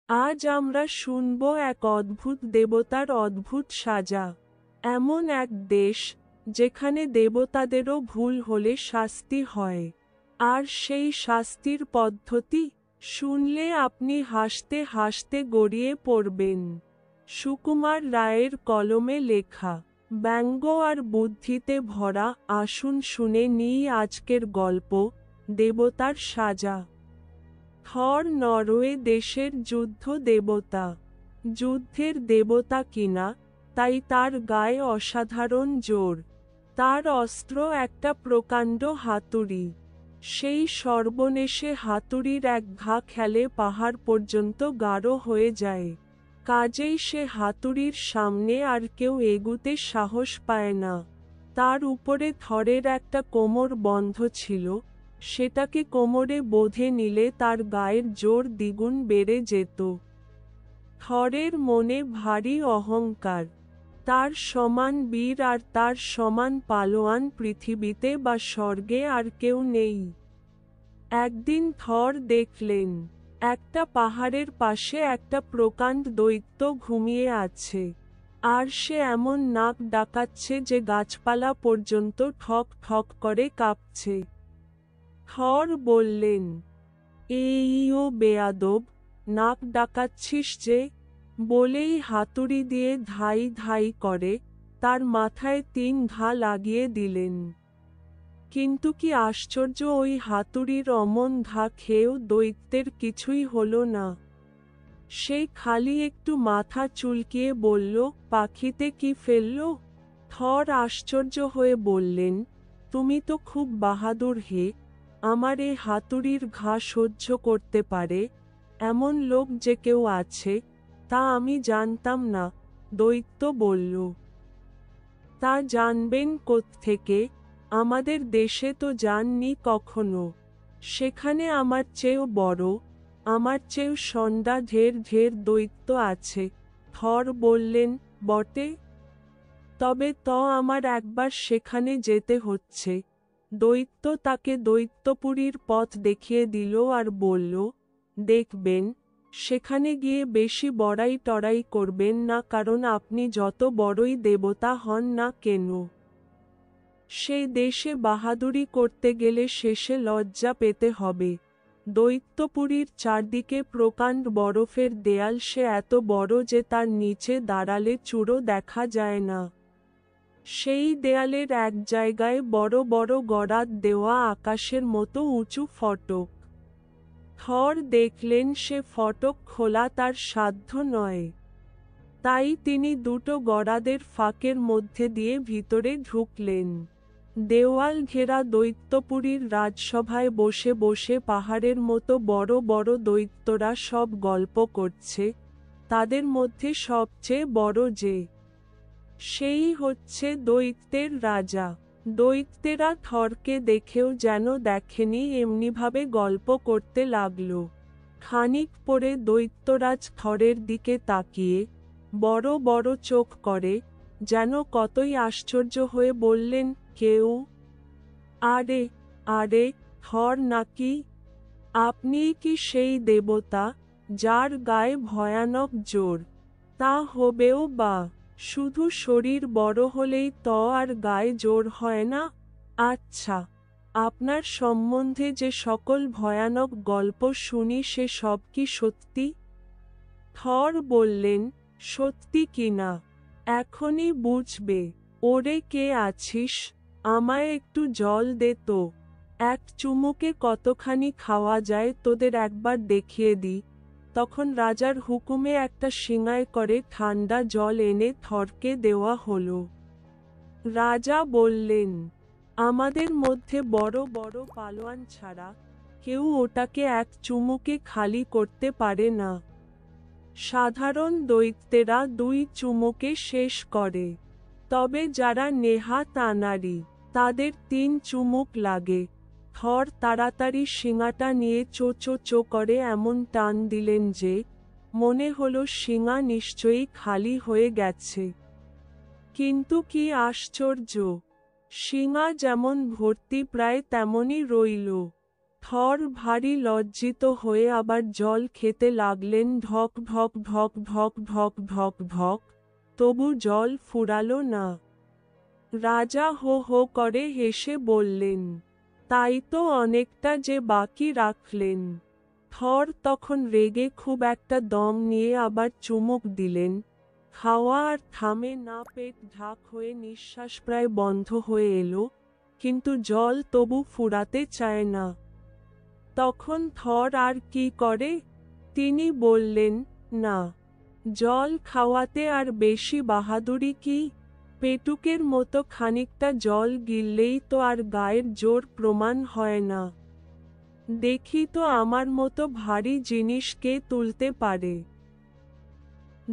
আজ আমরা শুনব এক অদ্ভুত দেবতার অদ্ভুত সাজা। এমন এক দেশ, যেখানে দেবতাদেরও ভুল হলে শাস্তি হয়। আর সেই শাস্তির পদ্ধতি শুনলে আপনি হাসতে হাসতে গড়িয়ে পড়বেন। সুকুমার রায়ের কলমে লেখা, ব্যঙ্গ আর বুদ্ধিতে ভরা। আসুন শুনে নিই আজকের গল্প, দেবতার সাজা। থর নরওয়ে দেশের যুদ্ধ দেবতা। যুদ্ধের দেবতা কিনা, তাই তার গায়ে অসাধারণ জোর। তার অস্ত্র একটা প্রকাণ্ড হাতুড়ি। সেই সর্বনেশে হাতুড়ির এক ঘা খেলে পাহাড় পর্যন্ত গাঢ় হয়ে যায়। কাজেই সে হাতুড়ির সামনে আর কেউ এগুতে সাহস পায় না। তার উপরে থরের একটা কোমর বন্ধ ছিল, সেটাকে কোমরে বেঁধে নিলে তার গায়ের জোর দ্বিগুণ বেড়ে যেত। থরের মনে ভারী অহংকার। তার সমান বীর আর তার সমান পালোয়ান পৃথিবীতে বা স্বর্গে আর কেউ নেই। একদিন থর দেখলেন, একটা পাহাড়ের পাশে একটা প্রকাণ্ড দৈত্য ঘুমিয়ে আছে। আর সে এমন নাক ডাকাচ্ছে যে গাছপালা পর্যন্ত ঠক ঠক করে কাঁপছে। থর বললেন, ও বেয়াদব, নাক ডাকাচ্ছিস যে? বলেই হাতুড়ি দিয়ে ধাই ধাই করে তার মাথায় 3 ঘা লাগিয়ে দিলেন। কিন্তু কি আশ্চর্য, ওই হাতুড়ির অমন ঘা খেয়েও দৈত্যের কিছুই হলো না। সে খালি একটু মাথা চুলকিয়ে বলল, পাখিতে কি ফেলল? থর আশ্চর্য হয়ে বললেন, তুমি তো খুব বাহাদুর হে, আমার এ হাতুড়ির ঘা সহ্য করতে পারে এমন লোক যে কেউ আছে, তা আমি জানতাম না। দৈত্য বলল, তা জানবেন কোত্থেকে? আমাদের দেশে তো যাননি কখনো। সেখানে আমার চেয়েও বড়, আমার চেয়েও সন্ডা ঢের ঢের দৈত্য আছে। থর বললেন, বটে? তবে আমার একবার সেখানে যেতে হচ্ছে। দৈত্য তাকে দৈত্যপুরীর পথ দেখিয়ে দিল আর বলল, দেখবেন, সেখানে গিয়ে বেশি বড়াই টড়াই করবেন না, কারণ আপনি যত বড়ই দেবতা হন না কেন, সেই দেশে বাহাদুরি করতে গেলে শেষে লজ্জা পেতে হবে। দৈত্যপুরীর চারদিকে প্রকাণ্ড বরফের দেয়াল, সে এত বড় যে তার নিচে দাঁড়ালে চূড়ো দেখা যায় না। সেই দেয়ালের এক জায়গায় বড় বড় গরাদ দেওয়া আকাশের মতো উঁচু ফটক। থর দেখলেন সে ফটক খোলা তার সাধ্য নয়। তাই তিনি দুটো গরাদের ফাঁকের মধ্যে দিয়ে ভিতরে ঢুকলেন। দেওয়াল ঘেরা দৈত্যপুরীর রাজসভায় বসে বসে পাহাড়ের মতো বড় বড় দৈত্যরা সব গল্প করছে। তাদের মধ্যে সবচেয়ে বড় যে, সেই হচ্ছে দৈত্যের রাজা। দৈত্যেরা থরকে দেখেও যেন দেখেনি, এমনিভাবে গল্প করতে লাগল। খানিক পরে দৈত্যরাজ থরের দিকে তাকিয়ে বড় বড় চোখ করে যেন কতই আশ্চর্য হয়ে বললেন, কেউ? আরে আরে, থর নাকি? আপনিই কি সেই দেবতা, যার গায়ে ভয়ানক জোর? তা হবেও বা, শুধু শরীর বড় হলেই তো আর গায়ে জোর হয় না। আচ্ছা, আপনার সম্বন্ধে যে সকল ভয়ানক গল্প শুনি সে সব কি সত্যি? থর বললেন, সত্যি কিনা এখনই বুঝবে। ওরে, কে আছিস? আমায় একটু জল দে তো। এক চুমুকে কতখানি খাওয়া যায় তোদের একবার দেখিয়ে দি। তখন রাজার হুকুমে একটা সিঙায় করে ঠান্ডা জল এনে থরকে দেওয়া হলো। রাজা বললেন, আমাদের মধ্যে বড় বড় পালোয়ান ছাড়া কেউ ওটাকে এক চুমুকে খালি করতে পারে না। সাধারণ দৈত্যেরা 2 চুমুকে শেষ করে, তবে যারা নেহাত আনাড়ি তাদের 3 চুমুক লাগে। থর তাড়াতাড়ি শিঙাটা নিয়ে চো চো চো করে এমন টান দিলেন যে মনে হলো শিঙা নিশ্চয়ই খালি হয়ে গেছে। কিন্তু কি আশ্চর্য, শিঙা যেমন ভর্তি প্রায় তেমনই রইল। থর ভারী লজ্জিত হয়ে আবার জল খেতে লাগলেন, ঢক ঢক ঢক ঢক ঢক ঢক ঢক, তবু জল ফুরালো না। রাজা হো হো করে হেসে বললেন, তাই তো অনেকটা যে বাকি রাখলেন। থর তখন রেগে খুব একটা দম নিয়ে আবার চুমুক দিলেন। খাওয়া আর থামে না, পেট ঢাক হয়ে নিঃশ্বাস প্রায় বন্ধ হয়ে এলো, কিন্তু জল তবু ফুরাতে চায় না। তখন থর আর কি করে? তিনি বললেন, না, জল খাওয়াতে আর বেশি বাহাদুরি কি? পেটুকের মতো খানিকটা জল গিললেই তো আর গায়ের জোর প্রমাণ হয় না। দেখি তো আমার মতো ভারী জিনিস কে তুলতে পারে।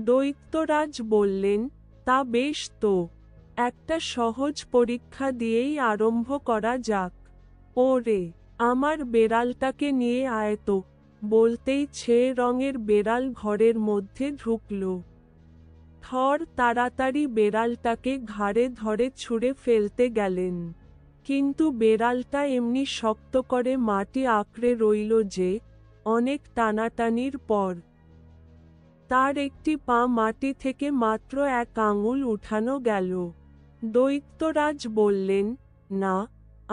দৈত্যরাজ বললেন, তা বেশ তো, একটা সহজ পরীক্ষা দিয়েই আরম্ভ করা যাক। ওরে, আমার বেড়ালটাকে নিয়ে আয় তো। বলতেই ছেয়ে রঙের বেড়াল ঘরের মধ্যে ঢুকল। থর তাড়াতাড়ি বেড়ালটাকে ঘাড়ে ধরে ছুঁড়ে ফেলতে গেলেন, কিন্তু বেড়ালটা এমনি শক্ত করে মাটি আঁকড়ে রইল যে, অনেক টানাটানির পর তার একটি পা মাটি থেকে মাত্র 1 আঙুল উঠানো গেল। দৈত্যরাজ বললেন, না,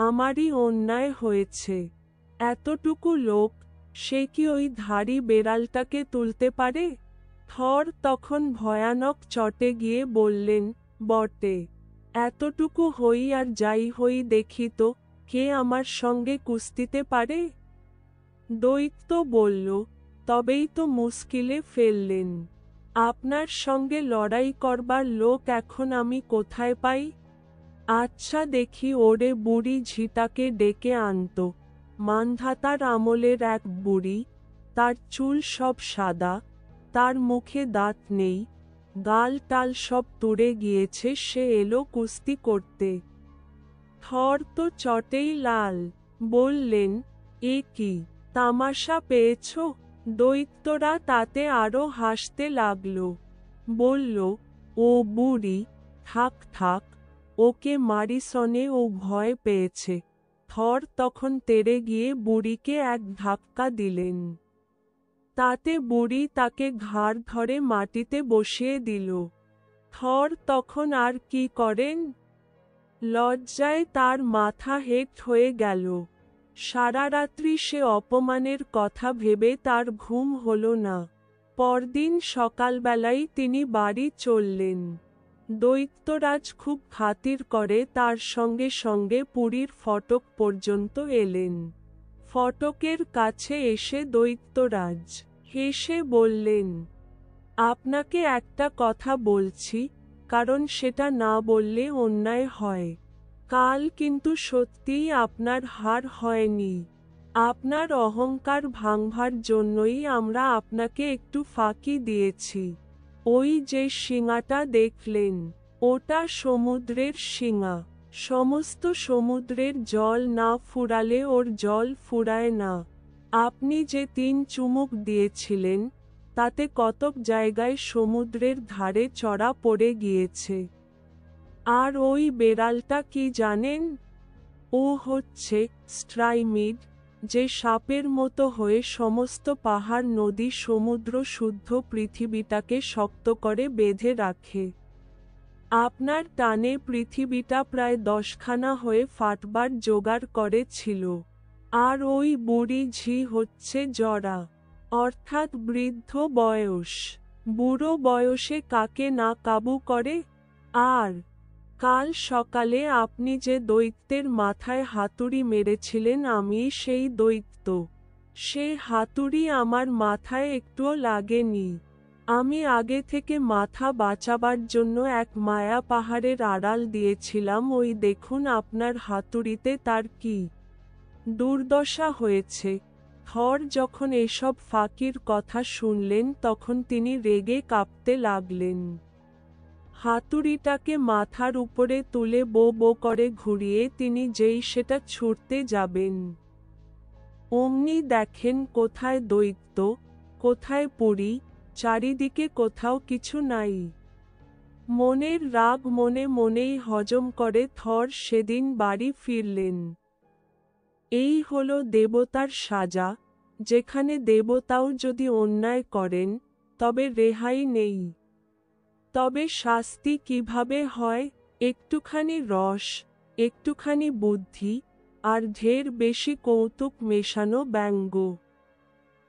আমারই অন্যায় হয়েছে। এতটুকু লোক, সে কি ওই ধাড়ি বেড়ালটাকে তুলতে পারে? থর তখন ভয়ানক চটে গিয়ে বললেন, বটে, এতটুকু হই আর যাই হই দেখি তো, কে আমার সঙ্গে কুস্তিতে পারে? দৈত্য বলল, তবেই তো মুশকিলে ফেললেন। আপনার সঙ্গে লড়াই করবার লোক এখন আমি কোথায় পাই? আচ্ছা দেখি ওরে বুড়ি ঝিটাকে ডেকে আনত। মান্ধাতার আমলের এক বুড়ি, তার চুল সব সাদা, তার মুখে দাঁত নেই, গাল টাল সব তুড়ে গিয়েছে, সে এলো কুস্তি করতে। থর তো চটেই লাল, বললেন, এ কি তামাশা পেয়েছ? দৈত্যরা তাতে আরো হাসতে লাগল। বলল, ও বুড়ি, থাক থাক, ওকে মারিসনে, ও ভয় পেয়েছে। থর তখন তেড়ে গিয়ে বুড়িকে এক ধাক্কা দিলেন। তাতে বুড়ি তাকে ঘাড় ধরে মাটিতে বসিয়ে দিল। থর তখন আর কি করেন? লজ্জায় তার মাথা হেঁট হয়ে গেল। সারা রাত্রি সে অপমানের কথা ভেবে তার ঘুম হল না। পরদিন সকালবেলায় তিনি বাড়ি চললেন। দৈত্যরাজ খুব খাতির করে তার সঙ্গে সঙ্গে পুরীর ফটক পর্যন্ত এলেন। ফটকের কাছে এসে দৈত্যরাজ হেসে বললেন, আপনাকে একটা কথা বলছি, কারণ সেটা না বললে অন্যায় হয়। কাল কিন্তু সত্যিই আপনার হার হয়নি। আপনার অহংকার ভাঙবার জন্যই আমরা আপনাকে একটু ফাঁকি দিয়েছি। ওই যে শিঙাটা দেখলেন, ওটা সমুদ্রের শিঙা। সমস্ত সমুদ্রের জল না ফুরালে ওর জল ফুরায় না। আপনি যে 3 চুমুক দিয়েছিলেন, তাতে কতক জায়গায় সমুদ্রের ধারে চড়া পড়ে গিয়েছে। আর ওই বেড়ালটা কি জানেন? ও হচ্ছে স্ট্রাইমিড, যে সাপের মতো হয়ে সমস্ত পাহাড়, নদী, সমুদ্র, শুদ্ধ পৃথিবীটাকে শক্ত করে বেঁধে রাখে। আপনার টানে পৃথিবীটা প্রায় 10খানা হয়ে ফাটবার জোগাড় করেছিল। আর ওই বুড়ি ঝি হচ্ছে জরা, অর্থাৎ বৃদ্ধ বয়স। বুড়ো বয়সে কাকে না কাবু করে। আর কাল সকালে আপনি যে দৈত্যের মাথায় হাতুড়ি মেরেছিলেন, আমি সেই দৈত্য। সে হাতুড়ি আমার মাথায় একটুও লাগেনি। আমি আগে থেকে মাথা বাঁচাবার জন্য এক মায়া পাহাড়ের আড়াল দিয়েছিলাম। ওই দেখুন আপনার হাতুড়িতে তার কি দুর্দশা হয়েছে। থর যখন এসব ফাঁকির কথা শুনলেন, তখন তিনি রেগে কাঁপতে লাগলেন। হাতুড়িটাকে মাথার উপরে তুলে বো বো করে ঘুরিয়ে তিনি যেই সেটা ছুঁড়তে যাবেন, অমনি দেখেন কোথায় দৈত্য, কোথায় পুরী, চারিদিকে কোথাও কিছু নাই। মনের রাগ মনে মনেই হজম করে থর সেদিন বাড়ি ফিরলেন। এই হলো দেবতার সাজা, যেখানে দেবতাও যদি অন্যায় করেন, তবে রেহাই নেই। তবে শাস্তি কিভাবে হয়? একটুখানি রস, একটুখানি বুদ্ধি, আর ঢের বেশি কৌতুক মেশানো ব্যঙ্গ।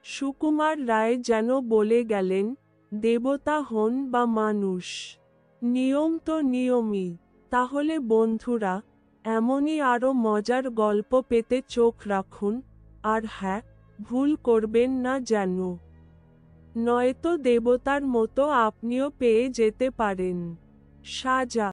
সুকুমার রায় যেন বলে গেলেন, দেবতা হন বা মানুষ, নিয়ম তো নিয়মই। তাহলে বন্ধুরা, এমনই আরও মজার গল্প পেতে চোখ রাখুন, আর হ্যাঁ, ভুল করবেন না যেন। নয়তো দেবতার মতো আপনিও পেয়ে যেতে পারেন সাজা।